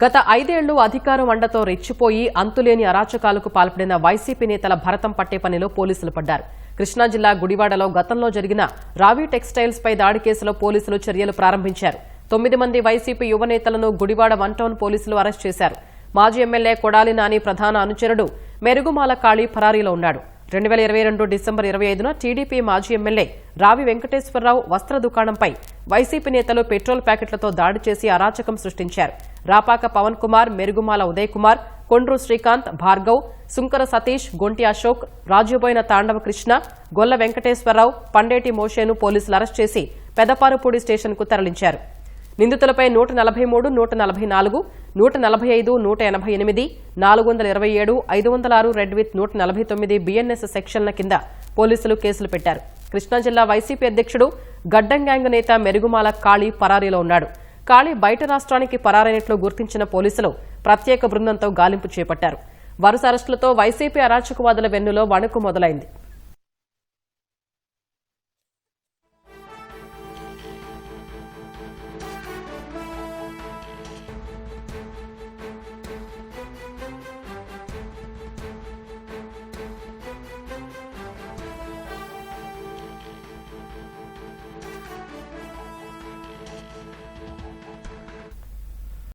గత 5 ఏళ్లు అధికారం అండతో రెచ్చిపోయి అంతులేని అరాచకాలకు పాల్పడిన వైసీపీ నేతల భరతం పట్టే పనిలో పోలీసులు పడ్డారు. కృష్ణా జిల్లా గుడివాడలో గతంలో జరిగిన రావి టెక్స్టైల్స్ పై దాడి కేసులో పోలీసులు చర్యలు ప్రారంభించారు. 9 మంది వైసీపీ యువ నేతలను గుడివాడ 1 టౌన్ పోలీసులు అరెస్ట్ చేశారు. మాజీ ఎమ్మెల్యే కొడాలి నాని ప్రధాన అనుచరుడు మెరుగుమాల కాళీ పరారీలో ఉన్నాడు. 2022 డిసెంబర్ 25న టీడీపీ మాజీ ఎమ్మెల్యే రావి వెంకటేశ్వరరావు వస్త్ర దుకాణంపై వైసీపీ నేతలు పెట్రోల్ ప్యాకెట్లతో దాడి చేసి అరాచకం సృష్టించారు. రాపాక పవన్ కుమార్, మెరుగుమాల ఉదయ్ కుమార్, కొండ్రు శ్రీకాంత్, భార్గవ్, సుంకర సతీష్, గొంటి అశోక్, రాజుబోయిన తాండవ కృష్ణ, గొల్ల వెంకటేశ్వరరావు, పండేటి మోషేను పోలీసులు అరెస్ట్ చేసి పెదపారుపూడి స్టేషన్కు తరలించారు. నిందితులపై 143, 144, 145, 188, 427, 506 రెడ్ విత్ 149 బిఎన్ఎస్ సెక్షన్ల కింద పోలీసులు కేసులు పెట్టారు. కృష్ణా జిల్లా వైసీపీ అధ్యక్షుడు గడ్డం గ్యాంగ్ నేత మెరుగుమాల కాళీ పరారీలో ఉన్నాడు. కాళీ బయట రాష్ట్రానికి పరారైనట్లు గుర్తించిన పోలీసులు ప్రత్యేక బృందంతో గాలింపు చేపట్టారు. వరుస అరెస్టులతో వైసీపీ అరాచకవాదుల వెన్నులో వణుకు మొదలైంది.